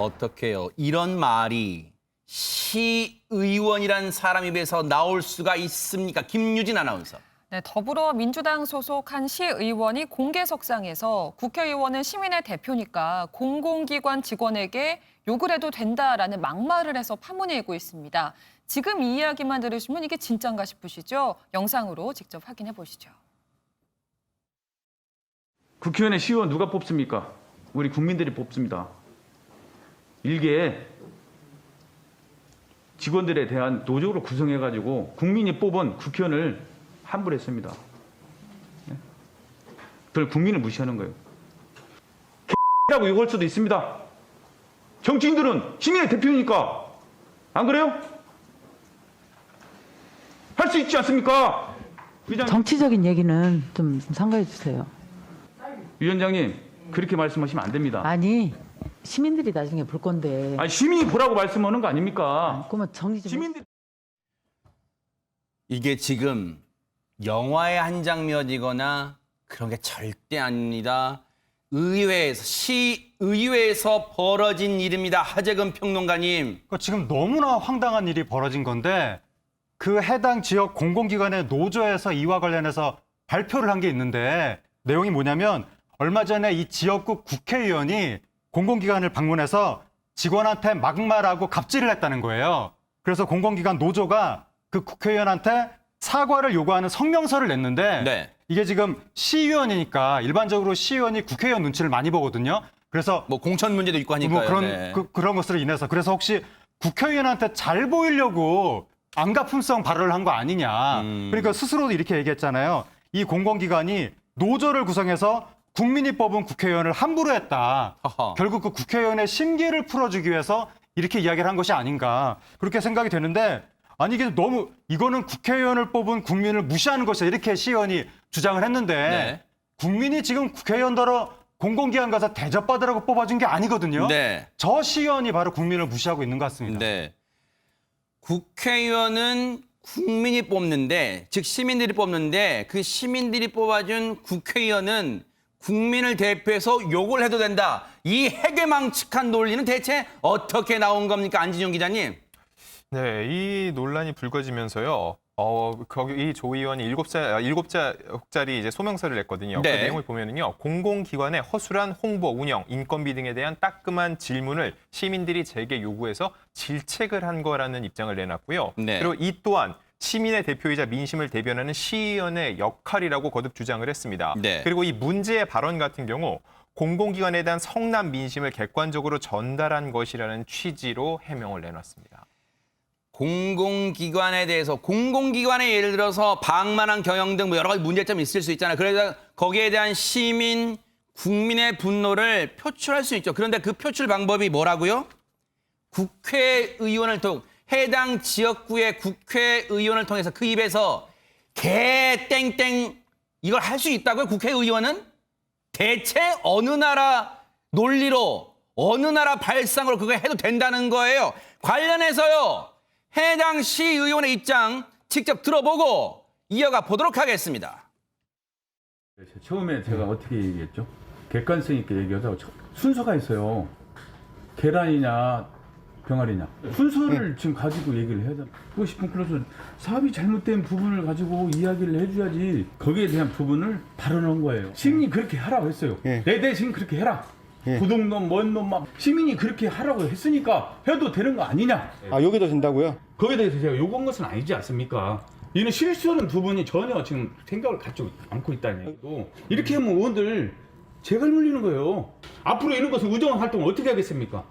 어떻게요? 이런 말이 시의원이란 사람 입에서 나올 수가 있습니까? 김유진 아나운서. 네, 더불어민주당 소속 한 시의원이 공개석상에서 국회의원은 시민의 대표니까 공공기관 직원에게 욕을 해도 된다라는 막말을 해서 파문이 일고 있습니다. 지금 이 이야기만 들으시면 이게 진짠가 싶으시죠? 영상으로 직접 확인해 보시죠. 국회의원의 시의원 누가 뽑습니까? 우리 국민들이 뽑습니다. 일개 직원들에 대한 노조를 구성해가지고 국민이 뽑은 국회의원을 함부했습니다. 그걸 국민을 무시하는 거예요. 라고 욕할 수도 있습니다. 정치인들은 시민의 대표니까 안 그래요? 할 수 있지 않습니까? 정치적인 얘기는 좀 삼가해 주세요. 위원장님 그렇게 말씀하시면 안 됩니다. 아니 시민들이 나중에 볼 건데. 아니 시민이 보라고 말씀하는 거 아닙니까? 그러면 정리 좀. 시민들 이게 지금 영화의 한 장면이거나 그런 게 절대 아닙니다. 시의회에서 벌어진 일입니다. 하재근 평론가님. 지금 너무나 황당한 일이 벌어진 건데 그 해당 지역 공공기관의 노조에서 이와 관련해서 발표를 한 게 있는데 내용이 뭐냐면 얼마 전에 이 지역구 국회의원이 공공기관을 방문해서 직원한테 막말하고 갑질을 했다는 거예요. 그래서 공공기관 노조가 그 국회의원한테 사과를 요구하는 성명서를 냈는데 네. 이게 지금 시의원이니까 일반적으로 시의원이 국회의원 눈치를 많이 보거든요. 그래서 뭐 공천 문제도 있고 하니까요. 뭐 그런 것으로 인해서 그래서 혹시 국회의원한테 잘 보이려고 안가품성 발언을 한 거 아니냐. 그러니까 스스로도 이렇게 얘기했잖아요. 이 공공기관이 노조를 구성해서 국민이 뽑은 국회의원을 함부로 했다. 허허. 결국 그 국회의원의 심기를 풀어주기 위해서 이렇게 이야기를 한 것이 아닌가. 그렇게 생각이 되는데 아니 이게 너무 이거는 국회의원을 뽑은 국민을 무시하는 것이다. 이렇게 시의원이 주장을 했는데 네. 국민이 지금 국회의원들어 공공기관 가서 대접받으라고 뽑아준 게 아니거든요. 네. 저 시의원이 바로 국민을 무시하고 있는 것 같습니다. 네. 국회의원은 국민이 뽑는데, 즉 시민들이 뽑는데 그 시민들이 뽑아준 국회의원은 국민을 대표해서 욕을 해도 된다. 이 해괴망측한 논리는 대체 어떻게 나온 겁니까? 안진용 기자님. 네, 이 논란이 불거지면서요. 거기 이 조 의원이 일곱 자리 이제 소명서를 냈거든요. 네. 그 내용을 보면은요, 공공기관의 허술한 홍보, 운영, 인건비 등에 대한 따끔한 질문을 시민들이 제게 요구해서 질책을 한 거라는 입장을 내놨고요. 네. 그리고 이 또한 시민의 대표이자 민심을 대변하는 시의원의 역할이라고 거듭 주장을 했습니다. 네. 그리고 이 문제의 발언 같은 경우 공공기관에 대한 성남 민심을 객관적으로 전달한 것이라는 취지로 해명을 내놨습니다. 공공기관에 대해서 공공기관에 예를 들어서 방만한 경영 등 뭐 여러 가지 문제점이 있을 수 있잖아요. 그래서 거기에 대한 시민, 국민의 분노를 표출할 수 있죠. 그런데 그 표출 방법이 뭐라고요? 국회의원을 통해 해당 지역구의 국회의원을 통해서 그 입에서 개 땡땡 이걸 할 수 있다고요? 국회의원은? 대체 어느 나라 논리로 어느 나라 발상으로 그거 해도 된다는 거예요. 관련해서요. 해당 시의원의 입장 직접 들어보고 이어가 보도록 하겠습니다. 처음에 제가 어떻게 얘기했죠? 객관성 있게 얘기하자고 순서가 있어요. 계란이냐 병아리냐 순서를 지금 가지고 얘기를 해야 돼. 하고 싶은 그래서 사업이 잘못된 부분을 가지고 이야기를 해줘야지 거기에 대한 부분을 다뤄놓은 거예요. 시민이 그렇게 하라고 했어요. 내 대신 그렇게 해라. 구동놈, 뭔놈 막 시민이 그렇게 하라고 했으니까 해도 되는 거 아니냐. 아, 여기도 된다고요? 거기에 대해서 제가 요구한 것은 아니지 않습니까? 이는 실수하는 부분이 전혀 지금 생각을 갖지 않고 있다는 얘기고 이렇게 하면 의원들 제갈 물리는 거예요. 앞으로 이런 것을 의정 활동을 어떻게 하겠습니까?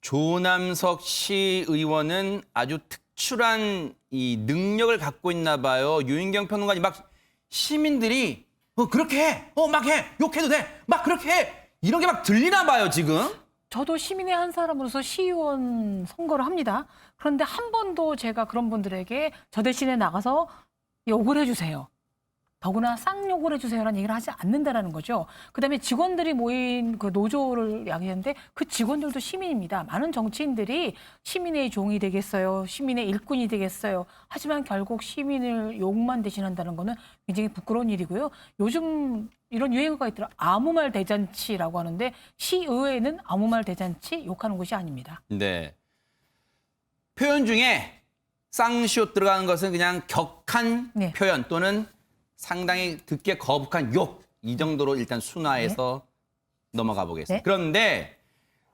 조남석 시의원은 아주 특출한 이 능력을 갖고 있나 봐요. 유인경 평론가님 막 시민들이 그렇게 해, 막 해, 욕해도 돼, 막 그렇게 해 이런 게 막 들리나 봐요 지금. 저도 시민의 한 사람으로서 시의원 선거를 합니다. 그런데 한 번도 제가 그런 분들에게 저 대신에 나가서 욕을 해주세요. 더구나 쌍욕을 해주세요라는 얘기를 하지 않는다라는 거죠. 그다음에 직원들이 모인 그 노조를 이야기했는데 그 직원들도 시민입니다. 많은 정치인들이 시민의 종이 되겠어요. 시민의 일꾼이 되겠어요. 하지만 결국 시민을 욕만 대신한다는 거는 굉장히 부끄러운 일이고요. 요즘 이런 유행어가 있더라. 아무 말 대잔치라고 하는데 시의회는 아무 말 대잔치 욕하는 곳이 아닙니다. 네. 표현 중에 쌍시옷 들어가는 것은 그냥 격한 네. 표현 또는 상당히 듣기에 거북한 욕 이 정도로 일단 순화해서 넘어가 보겠습니다. 네. 그런데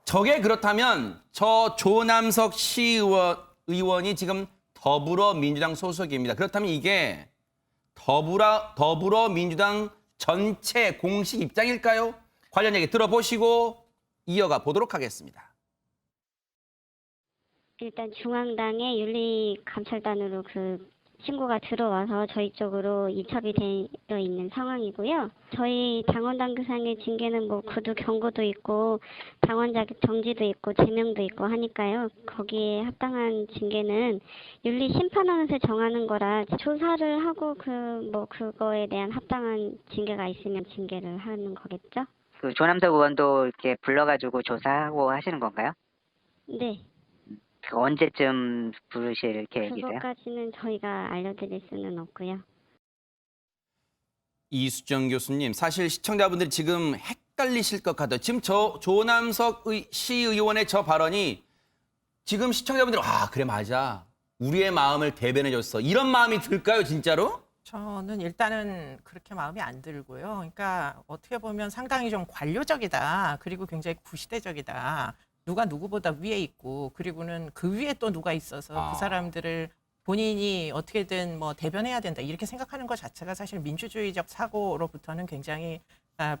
저게 그렇다면 저 조남석 시의원이 지금 더불어민주당 소속입니다. 그렇다면 이게 더불어민주당 전체 공식 입장일까요? 관련 얘기 들어보시고 이어가 보도록 하겠습니다. 일단 중앙당의 윤리감찰단으로 그 신고가 들어와서 저희 쪽으로 이첩이 되어 있는 상황이고요. 저희 당원 당규상의 징계는 뭐 구두 경고도 있고 당원 자격 정지도 있고 제명도 있고 하니까요. 거기에 합당한 징계는 윤리심판원에서 정하는 거라 조사를 하고 그거에 대한 합당한 징계가 있으면 징계를 하는 거겠죠? 그 조남석 의원도 이렇게 불러가지고 조사하고 하시는 건가요? 네. 그 언제쯤 부르실 계획이세요? 그것까지는 저희가 알려드릴 수는 없고요. 이수정 교수님, 사실 시청자분들이 지금 헷갈리실 것 같아요. 지금 저 조남석 시의원의 저 발언이 지금 시청자분들이 그래 맞아. 우리의 마음을 대변해줬어. 이런 마음이 들까요, 진짜로? 저는 일단은 그렇게 마음이 안 들고요. 그러니까 어떻게 보면 상당히 좀 관료적이다. 그리고 굉장히 구시대적이다. 누가 누구보다 위에 있고 그리고는 그 위에 또 누가 있어서 그 사람들을 본인이 어떻게든 뭐 대변해야 된다 이렇게 생각하는 것 자체가 사실 민주주의적 사고로부터는 굉장히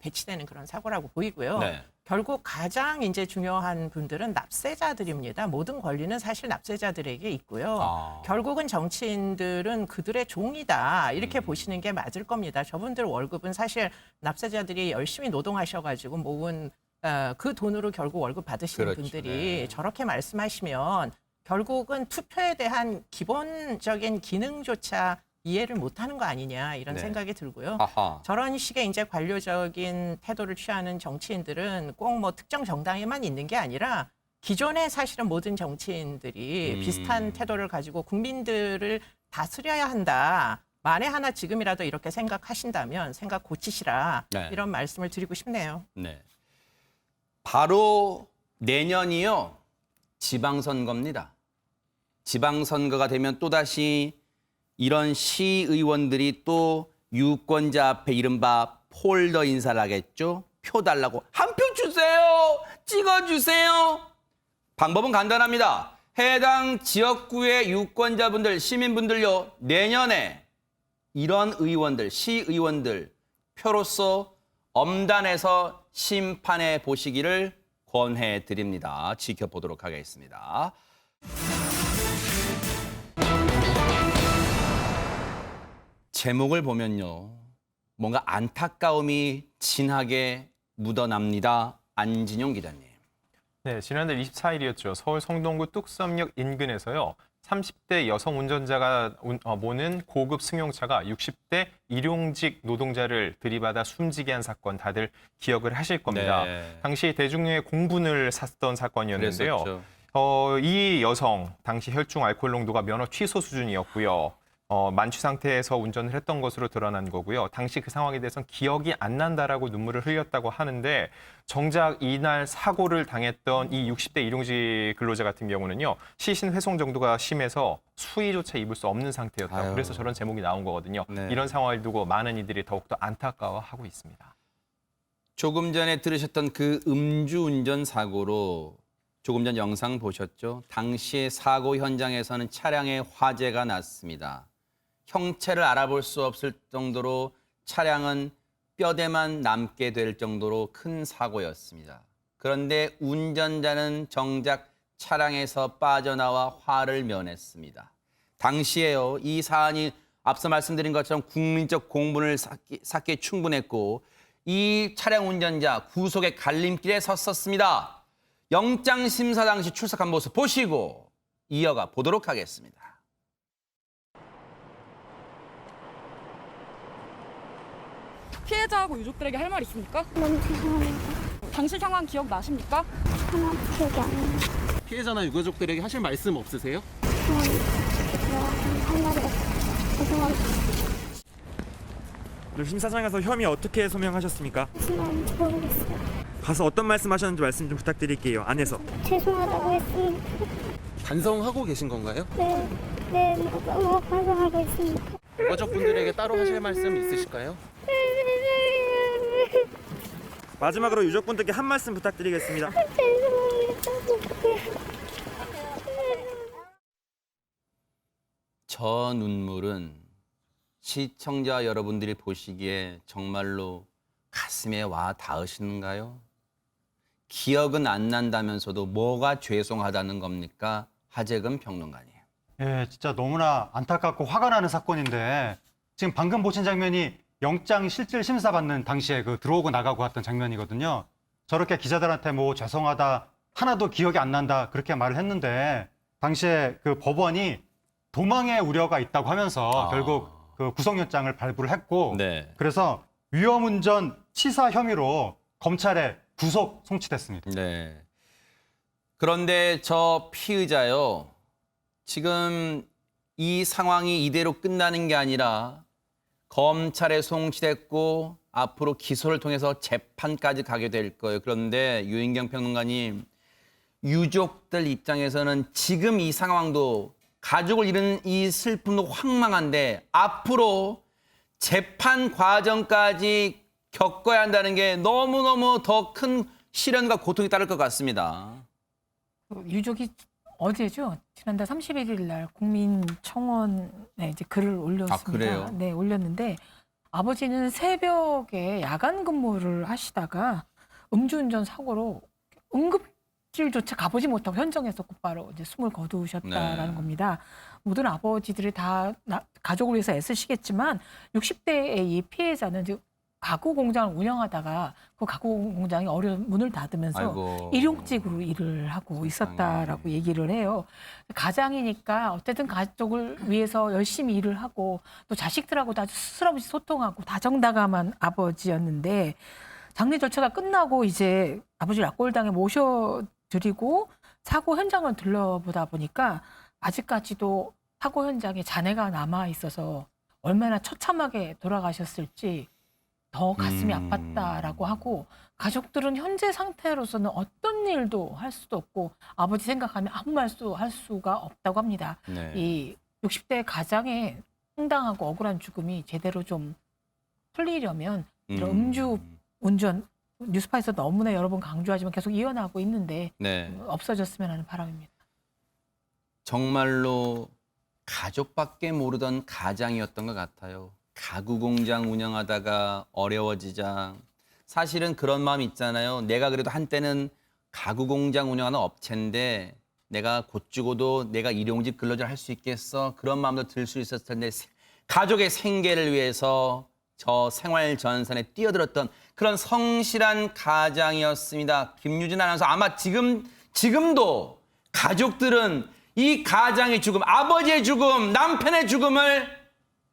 배치되는 그런 사고라고 보이고요. 네. 결국 가장 이제 중요한 분들은 납세자들입니다. 모든 권리는 사실 납세자들에게 있고요. 결국은 정치인들은 그들의 종이다 이렇게 보시는 게 맞을 겁니다. 저분들 월급은 사실 납세자들이 열심히 노동하셔가지고 모은 그 돈으로 결국 월급 받으시는 그렇죠. 분들이 네. 저렇게 말씀하시면 결국은 투표에 대한 기본적인 기능조차 이해를 못하는 거 아니냐 이런 네. 생각이 들고요. 아하. 저런 식의 이제 관료적인 태도를 취하는 정치인들은 꼭 뭐 특정 정당에만 있는 게 아니라 기존의 사실은 모든 정치인들이 비슷한 태도를 가지고 국민들을 다스려야 한다. 만에 하나 지금이라도 이렇게 생각하신다면 생각 고치시라 네. 이런 말씀을 드리고 싶네요. 네. 바로 내년이요. 지방선거입니다. 지방선거가 되면 또다시 이런 시의원들이 또 유권자 앞에 이른바 폴더 인사를 하겠죠. 표 달라고. 한 표 주세요. 찍어주세요. 방법은 간단합니다. 해당 지역구의 유권자분들, 시민분들요. 내년에 이런 의원들, 시의원들 표로서 엄단해서 심판해 보시기를 권해 드립니다. 지켜보도록 하겠습니다. 제목을 보면요. 뭔가 안타까움이 진하게 묻어납니다. 안진용 기자님. 네, 지난달 24일이었죠. 서울 성동구 뚝섬역 인근에서요. 30대 여성 운전자가 모는 고급 승용차가 60대 일용직 노동자를 들이받아 숨지게 한 사건 다들 기억을 하실 겁니다. 네. 당시 대중류의 공분을 샀던 사건이었는데요. 그랬었죠. 이 여성 당시 혈중 알코올 농도가 면허 취소 수준이었고요. 만취 상태에서 운전을 했던 것으로 드러난 거고요. 당시 그 상황에 대해서는 기억이 안 난다라고 눈물을 흘렸다고 하는데 정작 이날 사고를 당했던 이 60대 일용직 근로자 같은 경우는요. 시신 훼손 정도가 심해서 수의조차 입을 수 없는 상태였다고. 아유. 그래서 저런 제목이 나온 거거든요. 네. 이런 상황을 두고 많은 이들이 더욱더 안타까워하고 있습니다. 조금 전에 들으셨던 그 음주운전 사고로 조금 전 영상 보셨죠? 당시의 사고 현장에서는 차량에 화재가 났습니다. 형체를 알아볼 수 없을 정도로 차량은 뼈대만 남게 될 정도로 큰 사고였습니다. 그런데 운전자는 정작 차량에서 빠져나와 화를 면했습니다. 당시에요, 이 사안이 앞서 말씀드린 것처럼 국민적 공분을 샀기에 충분했고 이 차량 운전자 구속의 갈림길에 섰었습니다. 영장 심사 당시 출석한 모습 보시고 이어가 보도록 하겠습니다. 피해자하고 유족들에게 할 말 있습니까? 너무 죄송합니다. 당시 상황 기억나십니까? 하나도 기억이 안 나요. 피해자나 유가족들에게 하실 말씀 없으세요? 할 말이 없어요. 죄송합니다. 심사장에서 혐의 어떻게 소명하셨습니까? 하지만 모르겠어요. 가서 어떤 말씀하셨는지 말씀 좀 부탁드릴게요. 안에서. 죄송하다고 했습니다. 반성하고 계신 건가요? 네, 너무 반성하고 있습니다. 유가족분들에게 따로 하실 말씀 있으실까요? 마지막으로 유족분들께 한 말씀 부탁드리겠습니다. 죄송합니다. 저 눈물은 시청자 여러분들이 보시기에 정말로 가슴에 와 닿으시는가요? 기억은 안 난다면서도 뭐가 죄송하다는 겁니까? 하재근 평론가님. 예, 진짜 너무나 안타깝고 화가 나는 사건인데 지금 방금 보신 장면이 영장 실질 심사 받는 당시에 그 들어오고 나가고 했던 장면이거든요. 저렇게 기자들한테 뭐 죄송하다, 하나도 기억이 안 난다 그렇게 말을 했는데 당시에 그 법원이 도망의 우려가 있다고 하면서 결국 그 구속영장을 발부를 했고 네. 그래서 위험운전 치사 혐의로 검찰에 구속 송치됐습니다. 네. 그런데 저 피의자요. 지금 이 상황이 이대로 끝나는 게 아니라 검찰에 송치됐고 앞으로 기소를 통해서 재판까지 가게 될 거예요. 그런데 유인경 평론가님, 유족들 입장에서는 지금 이 상황도 가족을 잃은 이 슬픔도 황망한데 앞으로 재판 과정까지 겪어야 한다는 게 너무너무 더 큰 시련과 고통이 따를 것 같습니다. 유족이 어제죠. 지난달 31일 날 국민청원에 이제 글을 올렸습니다. 그래요? 네, 올렸는데 아버지는 새벽에 야간 근무를 하시다가 음주운전 사고로 응급실조차 가보지 못하고 현장에서 곧바로 이제 숨을 거두셨다라는 네. 겁니다. 모든 아버지들이 다 가족을 위해서 애쓰시겠지만 60대의 이 피해자는 이제 가구 공장을 운영하다가 그 가구 공장이 문을 닫으면서 아이고. 일용직으로 일을 하고 있었다라고 얘기를 해요. 가장이니까 어쨌든 가족을 위해서 열심히 일을 하고 또 자식들하고도 아주 스스럼없이 소통하고 다정다감한 아버지였는데 장례 절차가 끝나고 이제 아버지를 약골당에 모셔드리고 사고 현장을 둘러보다 보니까 아직까지도 사고 현장에 잔해가 남아 있어서 얼마나 처참하게 돌아가셨을지 더 가슴이 아팠다라고 하고 가족들은 현재 상태로서는 어떤 일도 할 수도 없고 아버지 생각하면 아무 말도 할 수가 없다고 합니다. 네. 이 60대 가장의 황당하고 억울한 죽음이 제대로 좀 풀리려면 이런 음주 운전 뉴스파에서 너무나 여러 번 강조하지만 계속 이어나고 있는데 네. 없어졌으면 하는 바람입니다. 정말로 가족밖에 모르던 가장이었던 것 같아요. 가구 공장 운영하다가 어려워지자 사실은 그런 마음 있잖아요. 내가 그래도 한때는 가구 공장 운영하는 업체인데 내가 곧 죽어도 내가 일용직 근로자를 할 수 있겠어? 그런 마음도 들 수 있었을 텐데 가족의 생계를 위해서 저 생활 전선에 뛰어들었던 그런 성실한 가장이었습니다. 김유진 아나운서 아마 지금도 가족들은 이 가장의 죽음, 아버지의 죽음, 남편의 죽음을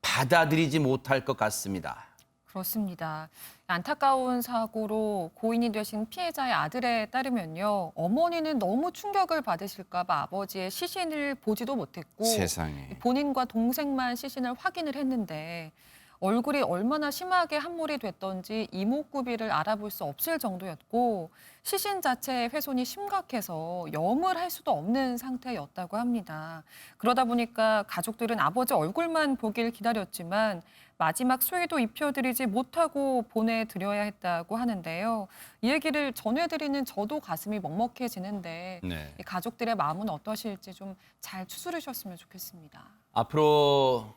받아들이지 못할 것 같습니다. 그렇습니다. 안타까운 사고로 고인이 되신 피해자의 아들에 따르면요. 어머니는 너무 충격을 받으실까 봐 아버지의 시신을 보지도 못했고 세상에. 본인과 동생만 시신을 확인을 했는데 얼굴이 얼마나 심하게 함몰이 됐던지 이목구비를 알아볼 수 없을 정도였고 시신 자체의 훼손이 심각해서 염을 할 수도 없는 상태였다고 합니다. 그러다 보니까 가족들은 아버지 얼굴만 보길 기다렸지만 마지막 수의도 입혀드리지 못하고 보내드려야 했다고 하는데요. 이 얘기를 전해드리는 저도 가슴이 먹먹해지는데 네. 이 가족들의 마음은 어떠실지 좀 잘 추스르셨으면 좋겠습니다. 앞으로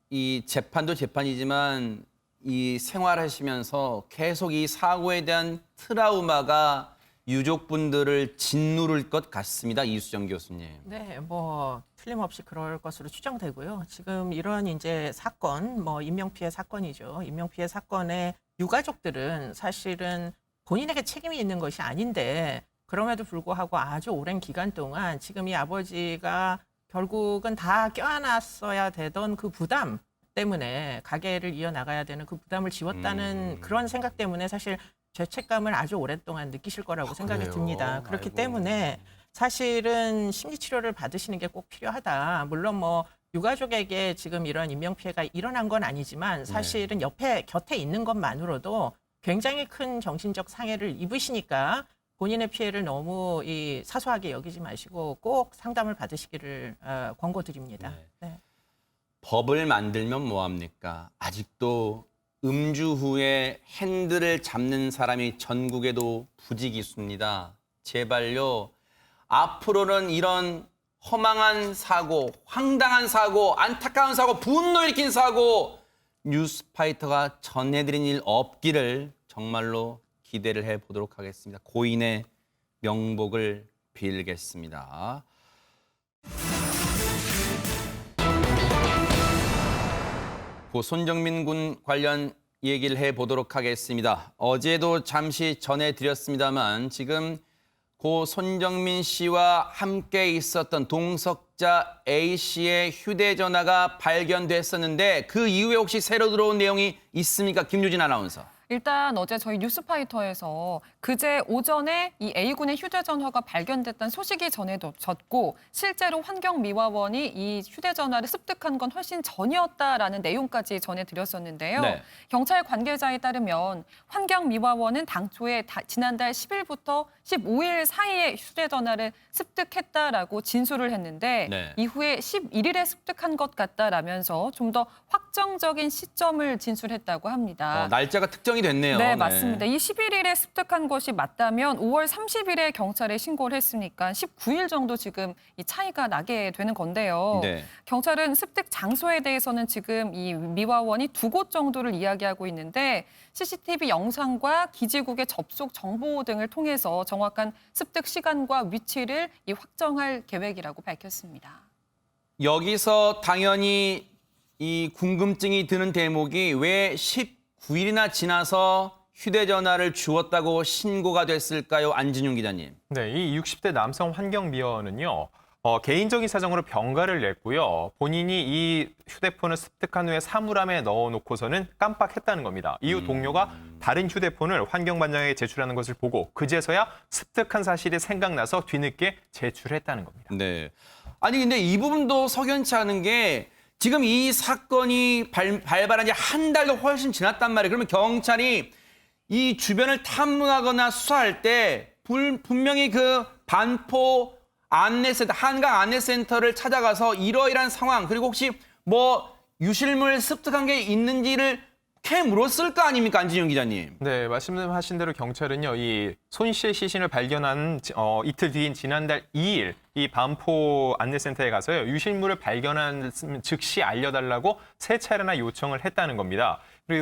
이 재판도 재판이지만 이 생활하시면서 계속 이 사고에 대한 트라우마가 유족분들을 짓누를 것 같습니다. 이수정 교수님. 네, 뭐 틀림없이 그럴 것으로 추정되고요. 지금 이런 이제 사건, 뭐 인명피해 사건이죠. 인명피해 사건의 유가족들은 사실은 본인에게 책임이 있는 것이 아닌데 그럼에도 불구하고 아주 오랜 기간 동안 지금 이 아버지가 결국은 다 껴안았어야 되던 그 부담, 때문에 가게를 이어나가야 되는 그 부담을 지웠다는 그런 생각 때문에 사실 죄책감을 아주 오랫동안 느끼실 거라고 생각이 그래요? 듭니다. 그렇기 아이고. 때문에 사실은 심리치료를 받으시는 게 꼭 필요하다. 물론 뭐 유가족에게 지금 이런 인명피해가 일어난 건 아니지만 사실은 곁에 있는 것만으로도 굉장히 큰 정신적 상해를 입으시니까 본인의 피해를 너무 사소하게 여기지 마시고 꼭 상담을 받으시기를 권고드립니다. 네. 법을 만들면 뭐합니까? 아직도 음주 후에 핸들을 잡는 사람이 전국에도 부지기수입니다. 제발요. 앞으로는 이런 허망한 사고, 황당한 사고, 안타까운 사고, 분노 일으킨 사고 뉴스파이터가 전해드린 일 없기를 정말로 기대를 해보도록 하겠습니다. 고인의 명복을 빌겠습니다. 고 손정민 군 관련 얘기를 해보도록 하겠습니다. 어제도 잠시 전해드렸습니다만 지금 고 손정민 씨와 함께 있었던 동석자 A씨의 휴대전화가 발견됐었는데 그 이후에 혹시 새로 들어온 내용이 있습니까? 김유진 아나운서. 일단 어제 저희 뉴스파이터에서 그제 오전에 이 A군의 휴대전화가 발견됐다는 소식이 전해졌고 실제로 환경미화원이 이 휴대전화를 습득한 건 훨씬 전이었다라는 내용까지 전해드렸었는데요. 네. 경찰 관계자에 따르면 환경미화원은 당초에 지난달 10일부터 15일 사이에 휴대전화를 습득했다라고 진술을 했는데 네. 이후에 11일에 습득한 것 같다라면서 좀 더 확정적인 시점을 진술했다고 합니다. 날짜가 특정이 됐네요. 네, 맞습니다. 이 11일에 습득한 것이 맞다면 5월 30일에 경찰에 신고를 했으니까 19일 정도 지금 이 차이가 나게 되는 건데요. 네. 경찰은 습득 장소에 대해서는 지금 이 미화원이 2곳 정도를 이야기하고 있는데 CCTV 영상과 기지국의 접속 정보 등을 통해서 정확한 습득 시간과 위치를 확정할 계획이라고 밝혔습니다. 여기서 당연히 이 궁금증이 드는 대목이 왜 19일이나 지나서 휴대전화를 주웠다고 신고가 됐을까요? 안진용 기자님. 네, 이 60대 남성 환경미화원은요. 개인적인 사정으로 병가를 냈고요. 본인이 이 휴대폰을 습득한 후에 사물함에 넣어놓고서는 깜빡했다는 겁니다. 이후 동료가 다른 휴대폰을 환경반장에게 제출하는 것을 보고 그제서야 습득한 사실이 생각나서 뒤늦게 제출했다는 겁니다. 네. 아니 근데 이 부분도 석연치 않은 게 지금 이 사건이 발발한 지 한 달도 훨씬 지났단 말이에요. 그러면 경찰이 이 주변을 탐문하거나 수사할 때 분명히 그 반포 안내센터, 한강 안내센터를 찾아가서 이러이러한 상황 그리고 혹시 뭐 유실물 습득한 게 있는지를 캐 물었을 거 아닙니까, 안진영 기자님? 네, 말씀하신 대로 경찰은요, 이 손 씨의 시신을 발견한 이틀 뒤인 지난달 2일 이 반포 안내센터에 가서요 유실물을 발견한 즉시 알려달라고 3차례나 요청을 했다는 겁니다.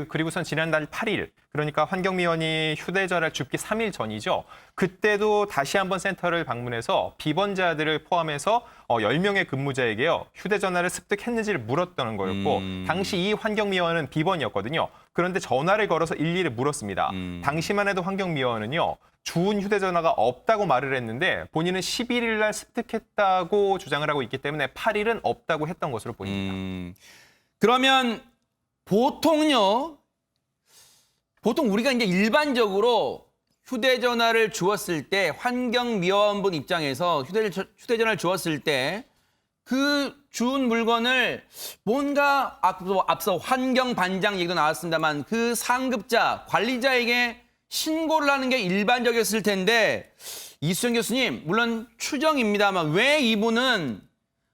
그리고선 지난달 8일, 그러니까 환경미화원이 휴대전화를 줍기 3일 전이죠. 그때도 다시 한번 센터를 방문해서 비번자들을 포함해서 10명의 근무자에게요 휴대전화를 습득했는지를 물었다는 거였고 당시 이 환경미화원은 비번이었거든요. 그런데 전화를 걸어서 일일이 물었습니다. 당시만 해도 환경미화원은요 주운 휴대전화가 없다고 말을 했는데 본인은 11일 날 습득했다고 주장을 하고 있기 때문에 8일은 없다고 했던 것으로 보입니다. 그러면 보통 우리가 이제 일반적으로 휴대전화를 주었을 때 환경미화원분 입장에서 휴대전화를 주었을 때 그 주운 물건을 뭔가 앞서 환경반장 얘기도 나왔습니다만 그 상급자, 관리자에게 신고를 하는 게 일반적이었을 텐데 이수영 교수님, 물론 추정입니다만 왜 이분은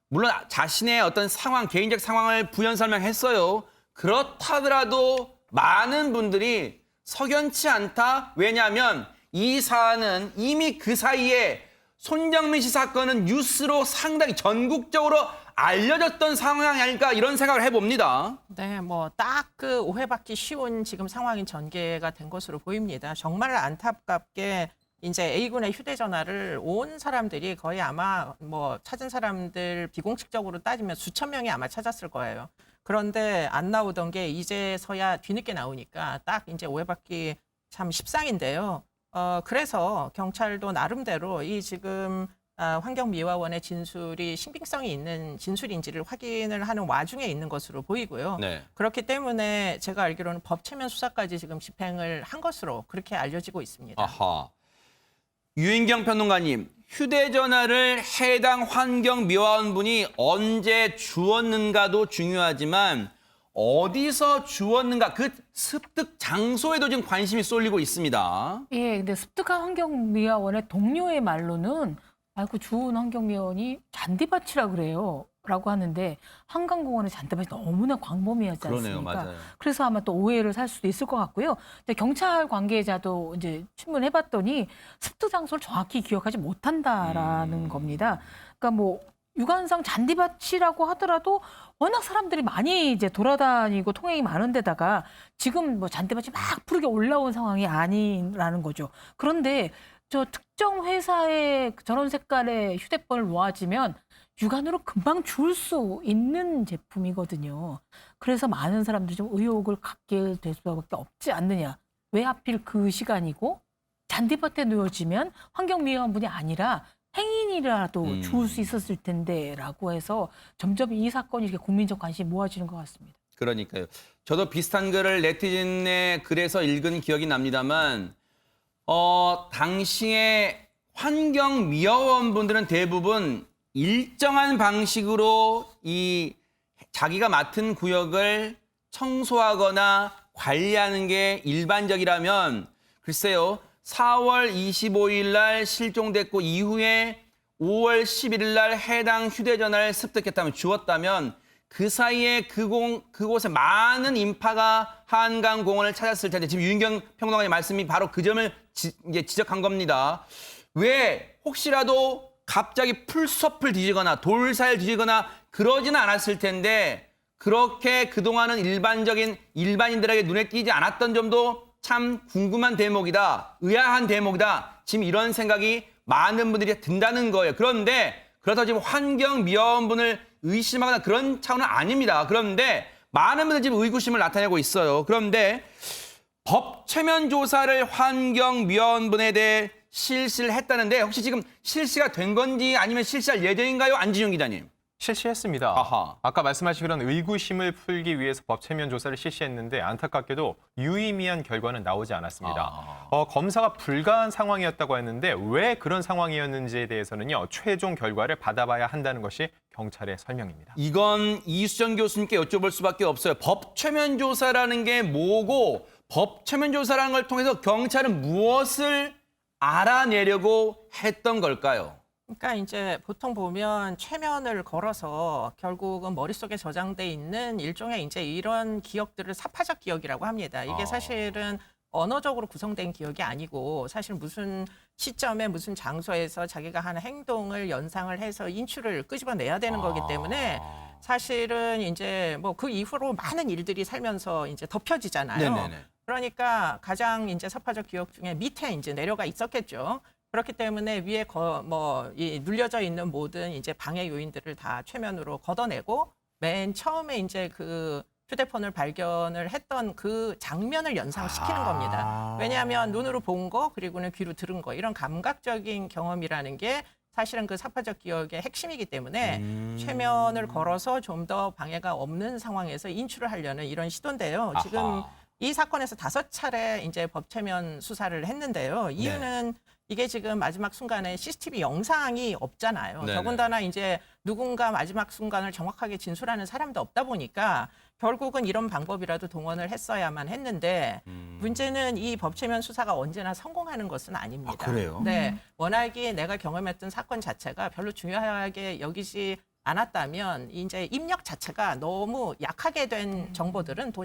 물론 자신의 어떤 상황, 개인적 상황을 부연 설명했어요. 그렇다더라도 많은 분들이 석연치 않다. 왜냐하면 이 사안은 이미 그 사이에 손정민 씨 사건은 뉴스로 상당히 전국적으로 알려졌던 상황이 아닐까 이런 생각을 해봅니다. 네, 뭐 딱 그 오해받기 쉬운 지금 상황이 전개가 된 것으로 보입니다. 정말 안타깝게 이제 A군의 휴대전화를 온 사람들이 거의 아마 뭐 찾은 사람들 비공식적으로 따지면 수천 명이 아마 찾았을 거예요. 그런데 안 나오던 게 이제서야 뒤늦게 나오니까 딱 이제 오해받기 참 십상인데요. 그래서 경찰도 나름대로 이 지금 환경미화원의 진술이 신빙성이 있는 진술인지를 확인을 하는 와중에 있는 것으로 보이고요. 네. 그렇기 때문에 제가 알기로는 법체면 수사까지 지금 집행을 한 것으로 그렇게 알려지고 있습니다. 아하. 유인경 평론가님, 휴대전화를 해당 환경미화원분이 언제 주었는가도 중요하지만 어디서 주었는가 그 습득 장소에도 지금 관심이 쏠리고 있습니다. 예, 근데 습득한 환경미화원의 동료의 말로는 그 주운 환경미화원이 잔디밭이라 그래요. 라고 하는데 한강공원의 잔디밭이 너무나 광범위하지 그러네요, 않습니까? 맞아요. 그래서 아마 또 오해를 살 수도 있을 것 같고요. 근데 경찰 관계자도 이제 신문해봤더니 습득 장소를 정확히 기억하지 못한다라는 겁니다. 그러니까 뭐 유관상 잔디밭이라고 하더라도 워낙 사람들이 많이 이제 돌아다니고 통행이 많은 데다가 지금 뭐 잔디밭이 막 푸르게 올라온 상황이 아니라는 거죠. 그런데 저 특정 회사에 저런 색깔의 휴대폰을 모아지면 육안으로 금방 주울 수 있는 제품이거든요. 그래서 많은 사람들이 좀 의혹을 갖게 될 수밖에 없지 않느냐. 왜 하필 그 시간이고 잔디밭에 놓여지면 환경미화원분이 아니라 행인이라도 주울 수 있었을 텐데라고 해서 점점 이 사건이 이렇게 국민적 관심이 모아지는 것 같습니다. 그러니까요. 저도 비슷한 글을 네티즌의 글에서 읽은 기억이 납니다만 당시에 환경미화원분들은 대부분 일정한 방식으로 이 자기가 맡은 구역을 청소하거나 관리하는 게 일반적이라면 글쎄요. 4월 25일 날 실종됐고 이후에 5월 11일 날 해당 휴대전화를 습득했다면 주었다면 그 사이에 그곳에 많은 인파가 한강공원을 찾았을 텐데 지금 유인경 평론가의 말씀이 바로 그 점을 이제 지적한 겁니다. 왜 혹시라도 갑자기 풀숲을 뒤지거나 돌사를 뒤지거나 그러지는 않았을 텐데 그렇게 그동안은 일반인들에게 눈에 띄지 않았던 점도 참 궁금한 대목이다. 의아한 대목이다. 지금 이런 생각이 많은 분들이 든다는 거예요. 그런데 그렇다고 지금 환경미화원분을 의심하거나 그런 차원은 아닙니다. 그런데 많은 분들이 지금 의구심을 나타내고 있어요. 그런데 법 최면 조사를 환경미화원분에 대해 실시를 했다는데 혹시 지금 실시가 된 건지 아니면 실시할 예정인가요? 안진용 기자님. 실시했습니다. 아하. 아까 말씀하신 그런 의구심을 풀기 위해서 법체면 조사를 실시했는데 안타깝게도 유의미한 결과는 나오지 않았습니다. 검사가 불가한 상황이었다고 했는데 왜 그런 상황이었는지에 대해서는요. 최종 결과를 받아봐야 한다는 것이 경찰의 설명입니다. 이건 이수정 교수님께 여쭤볼 수밖에 없어요. 법 최면 조사라는 게 뭐고 법 최면 조사라는 걸 통해서 경찰은 무엇을 알아내려고 했던 걸까요? 그러니까 이제 보통 보면 최면을 걸어서 결국은 머릿속에 저장돼 있는 일종의 이제 이런 기억들을 사파적 기억이라고 합니다. 이게 사실은 언어적으로 구성된 기억이 아니고 사실 무슨 시점에 무슨 장소에서 자기가 하는 행동을 연상을 해서 인출을 끄집어내야 되는 거기 때문에 사실은 이제 뭐 그 이후로 많은 일들이 살면서 이제 덮여지잖아요. 네네네. 그러니까 가장 이제 사파적 기억 중에 밑에 이제 내려가 있었겠죠. 그렇기 때문에 위에 눌려져 있는 모든 이제 방해 요인들을 다 최면으로 걷어내고 맨 처음에 이제 그 휴대폰을 발견을 했던 그 장면을 연상시키는 겁니다. 왜냐하면 눈으로 본 거 그리고는 귀로 들은 거 이런 감각적인 경험이라는 게 사실은 그 사파적 기억의 핵심이기 때문에 최면을 걸어서 좀 더 방해가 없는 상황에서 인출을 하려는 이런 시도인데요. 지금 이 사건에서 5차례 이제 법체면 수사를 했는데요. 이유는 이게 지금 마지막 순간에 CCTV 영상이 없잖아요. 네네. 더군다나 이제 누군가 마지막 순간을 정확하게 진술하는 사람도 없다 보니까 결국은 이런 방법이라도 동원을 했어야만 했는데 문제는 이 법체면 수사가 언제나 성공하는 것은 아닙니다. 아, 그래요? 네, 워낙에 내가 경험했던 사건 자체가 별로 중요하게 여기지 않았다면 이제 입력 자체가 너무 약하게 된 정보들은 또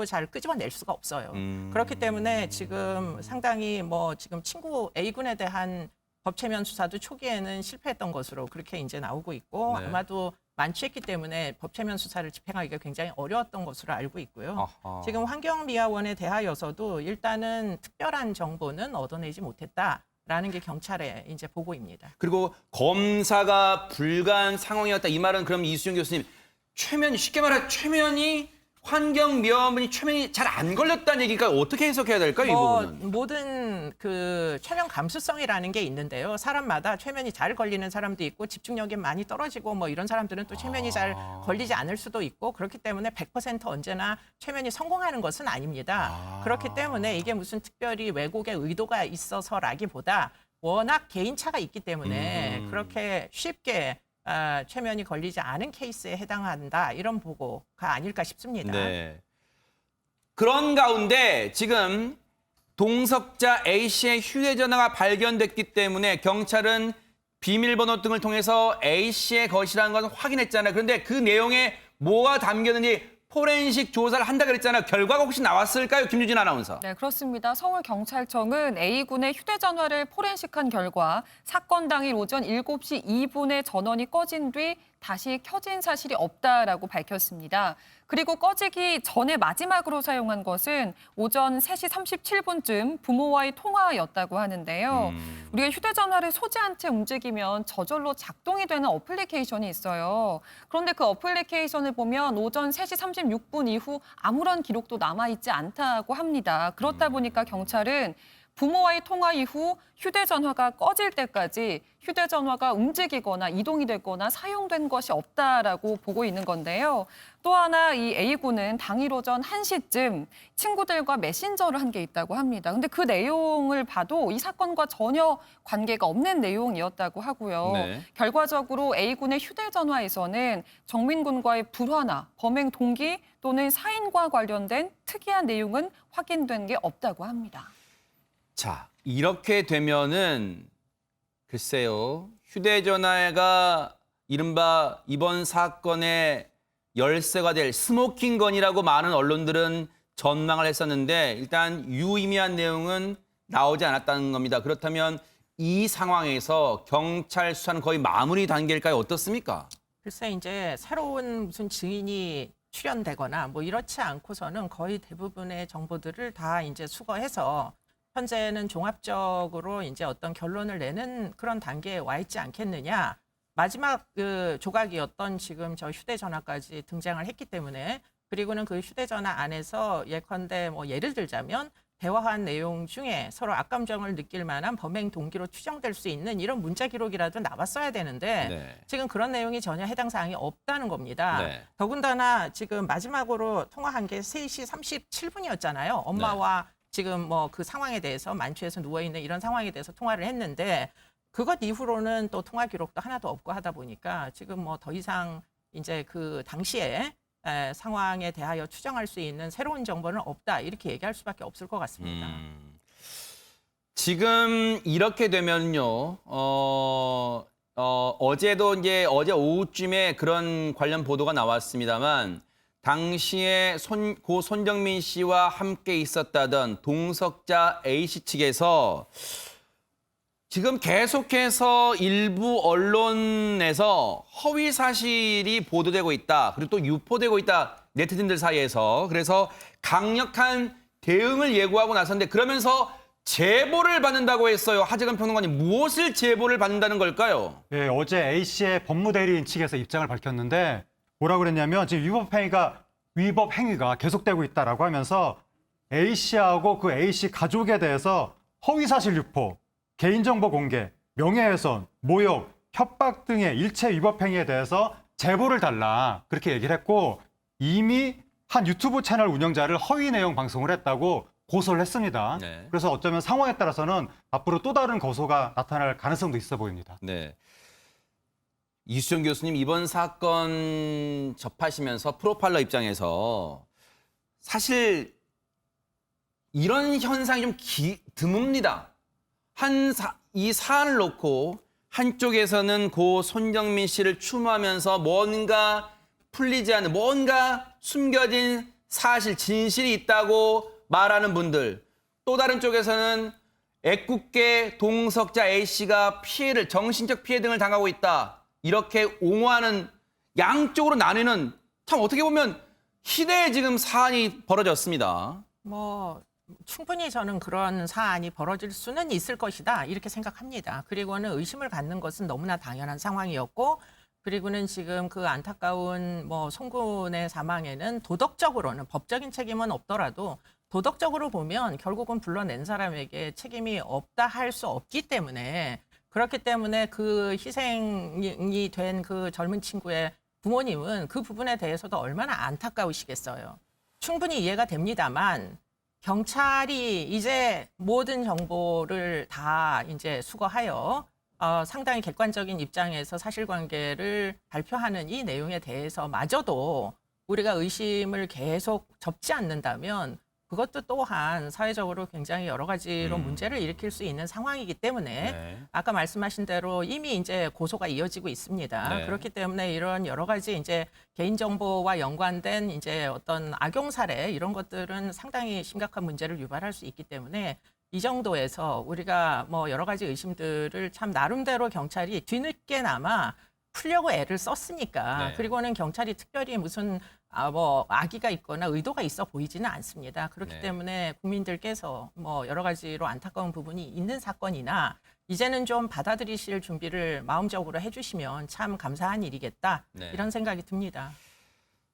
잘 끄집어낼 수가 없어요. 그렇기 때문에 지금 상당히 지금 친구 A군에 대한 법체면 수사도 초기에는 실패했던 것으로 그렇게 이제 나오고 있고 네. 아마도 만취했기 때문에 법체면 수사를 집행하기가 굉장히 어려웠던 것으로 알고 있고요. 지금 환경미화원에 대하여서도 일단은 특별한 정보는 얻어내지 못했다라는 게 경찰의 이제 보고입니다. 그리고 검사가 불가한 상황이었다. 이 말은 그럼 이수정 교수님 쉽게 말해 최면이 환경미화원분이 최면이 잘 안 걸렸다는 얘기가 어떻게 해석해야 될까요, 이 부분은? 모든 그 최면 감수성이라는 게 있는데요. 사람마다 최면이 잘 걸리는 사람도 있고 집중력이 많이 떨어지고 뭐 이런 사람들은 또 최면이 잘 걸리지 않을 수도 있고 그렇기 때문에 100% 언제나 최면이 성공하는 것은 아닙니다. 그렇기 때문에 이게 무슨 특별히 왜곡의 의도가 있어서라기보다 워낙 개인차가 있기 때문에 그렇게 쉽게 최면이 걸리지 않은 케이스에 해당한다 이런 보고가 아닐까 싶습니다. 네. 그런 가운데 지금 동석자 A씨의 휴대전화가 발견됐기 때문에 경찰은 비밀번호 등을 통해서 A씨의 것이라는 것을 확인했잖아요. 그런데 그 내용에 뭐가 담겼는지 포렌식 조사를 한다 그랬잖아요. 결과가 혹시 나왔을까요? 김유진 아나운서. 네, 그렇습니다. 서울경찰청은 A군의 휴대전화를 포렌식한 결과 사건 당일 오전 7시 2분에 전원이 꺼진 뒤 다시 켜진 사실이 없다라고 밝혔습니다. 그리고 꺼지기 전에 마지막으로 사용한 것은 오전 3시 37분쯤 부모와의 통화였다고 하는데요. 우리가 휴대전화를 소지한 채 움직이면 저절로 작동이 되는 어플리케이션이 있어요. 그런데 그 어플리케이션을 보면 오전 3시 36분 이후 아무런 기록도 남아있지 않다고 합니다. 그렇다 보니까 경찰은 부모와의 통화 이후 휴대전화가 꺼질 때까지 휴대전화가 움직이거나 이동이 되거나 사용된 것이 없다라고 보고 있는 건데요. 또 하나 이 A군은 당일 오전 1시쯤 친구들과 메신저를 한 게 있다고 합니다. 근데 그 내용을 봐도 이 사건과 전혀 관계가 없는 내용이었다고 하고요. 네. 결과적으로 A군의 휴대전화에서는 정민군과의 불화나 범행 동기 또는 사인과 관련된 특이한 내용은 확인된 게 없다고 합니다. 자, 이렇게 되면은 글쎄요. 휴대전화가 이른바 이번 사건의 열쇠가 될 스모킹건이라고 많은 언론들은 전망을 했었는데 일단 유의미한 내용은 나오지 않았다는 겁니다. 그렇다면 이 상황에서 경찰 수사는 거의 마무리 단계일까요? 어떻습니까? 글쎄 이제 새로운 무슨 증인이 출연되거나 뭐 이렇지 않고서는 거의 대부분의 정보들을 다 이제 수거해서 현재는 종합적으로 이제 어떤 결론을 내는 그런 단계에 와 있지 않겠느냐. 마지막 그 조각이었던 지금 저 휴대전화까지 등장을 했기 때문에 그리고는 그 휴대전화 안에서 예컨대 뭐 예를 들자면 대화한 내용 중에 서로 악감정을 느낄 만한 범행 동기로 추정될 수 있는 이런 문자 기록이라도 나왔어야 되는데 네. 지금 그런 내용이 전혀 해당 사항이 없다는 겁니다. 네. 더군다나 지금 마지막으로 통화한 게 3시 37분이었잖아요. 엄마와 지금 뭐 그 상황에 대해서 만취해서 누워있는 이런 상황에 대해서 통화를 했는데 그것 이후로는 또 통화 기록도 하나도 없고 하다 보니까 지금 뭐 더 이상 이제 그 당시에 상황에 대하여 추정할 수 있는 새로운 정보는 없다 이렇게 얘기할 수밖에 없을 것 같습니다. 지금 이렇게 되면요. 어제도 이제 어제 오후쯤에 그런 관련 보도가 나왔습니다만 당시에 고 손정민 씨와 함께 있었다던 동석자 A씨 측에서 지금 계속해서 일부 언론에서 허위 사실이 보도되고 있다. 그리고 또 유포되고 있다. 네티즌들 사이에서. 그래서 강력한 대응을 예고하고 나섰는데 그러면서 제보를 받는다고 했어요. 하재근 평론가님, 무엇을 제보를 받는다는 걸까요? 네, 어제 A씨의 법무대리인 측에서 입장을 밝혔는데 뭐라고 그랬냐면 지금 위법 행위가 계속되고 있다라고 하면서 A씨하고 그 A씨 가족에 대해서 허위사실 유포, 개인정보 공개, 명예훼손, 모욕, 협박 등의 일체 위법 행위에 대해서 제보를 달라 그렇게 얘기를 했고 이미 한 유튜브 채널 운영자를 허위 내용 방송을 했다고 고소를 했습니다. 네. 그래서 어쩌면 상황에 따라서는 앞으로 또 다른 고소가 나타날 가능성도 있어 보입니다. 네. 이수정 교수님, 이번 사건 접하시면서 프로파일러 입장에서 사실 이런 현상이 좀 드뭅니다. 이 사안을 놓고 한쪽에서는 고 손정민 씨를 추모하면서 뭔가 풀리지 않는, 뭔가 숨겨진 사실, 진실이 있다고 말하는 분들. 또 다른 쪽에서는 애꿎게 동석자 A씨가 정신적 피해 등을 당하고 있다. 이렇게 옹호하는 양쪽으로 나뉘는 참 어떻게 보면 희대의 지금 사안이 벌어졌습니다. 뭐 충분히 저는 그런 사안이 벌어질 수는 있을 것이다 이렇게 생각합니다. 그리고는 의심을 갖는 것은 너무나 당연한 상황이었고 그리고는 지금 그 안타까운 뭐 송군의 사망에는 도덕적으로는 법적인 책임은 없더라도 도덕적으로 보면 결국은 불러낸 사람에게 책임이 없다 할 수 없기 때문에 그렇기 때문에 그 희생이 된 그 젊은 친구의 부모님은 그 부분에 대해서도 얼마나 안타까우시겠어요. 충분히 이해가 됩니다만 경찰이 이제 모든 정보를 다 이제 수거하여 상당히 객관적인 입장에서 사실관계를 발표하는 이 내용에 대해서마저도 우리가 의심을 계속 접지 않는다면 그것도 또한 사회적으로 굉장히 여러 가지로 문제를 일으킬 수 있는 상황이기 때문에 네. 아까 말씀하신 대로 이미 이제 고소가 이어지고 있습니다. 네. 그렇기 때문에 이런 여러 가지 이제 개인정보와 연관된 이제 어떤 악용 사례 이런 것들은 상당히 심각한 문제를 유발할 수 있기 때문에 이 정도에서 우리가 뭐 여러 가지 의심들을 참 나름대로 경찰이 뒤늦게나마 풀려고 애를 썼으니까 네. 그리고는 경찰이 특별히 무슨 뭐 악의가 있거나 의도가 있어 보이지는 않습니다. 그렇기 네. 때문에 국민들께서 뭐 여러 가지로 안타까운 부분이 있는 사건이나 이제는 좀 받아들이실 준비를 마음적으로 해주시면 참 감사한 일이겠다 네. 이런 생각이 듭니다.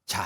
자,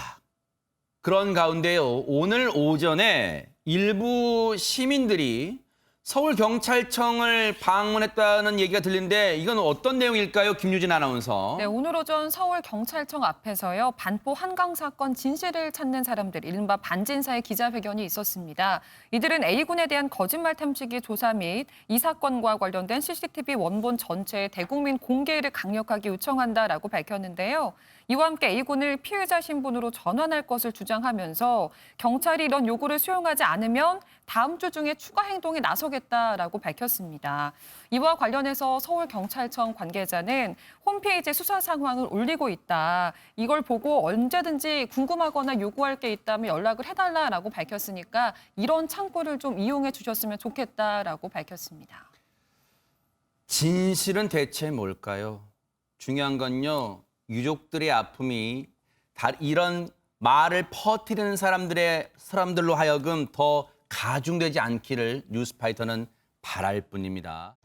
그런 가운데요. 오늘 오전에 일부 시민들이 서울경찰청을 방문했다는 얘기가 들리는데 이건 어떤 내용일까요? 김유진 아나운서. 네, 오늘 오전 서울경찰청 앞에서요. 반포 한강 사건 진실을 찾는 사람들, 이른바 반진사의 기자회견이 있었습니다. 이들은 A군에 대한 거짓말 탐지기 조사 및 이 사건과 관련된 CCTV 원본 전체의 대국민 공개를 강력하게 요청한다라고 밝혔는데요. 이와 함께 A군을 피해자 신분으로 전환할 것을 주장하면서 경찰이 이런 요구를 수용하지 않으면 다음 주 중에 추가 행동에 나서겠다라고 밝혔습니다. 이와 관련해서 서울경찰청 관계자는 홈페이지에 수사 상황을 올리고 있다. 이걸 보고 언제든지 궁금하거나 요구할 게 있다면 연락을 해달라라고 밝혔으니까 이런 창구를 좀 이용해 주셨으면 좋겠다라고 밝혔습니다. 진실은 대체 뭘까요? 중요한 건요. 유족들의 아픔이 이런 말을 퍼뜨리는 사람들로 하여금 더 가중되지 않기를 뉴스파이터는 바랄 뿐입니다.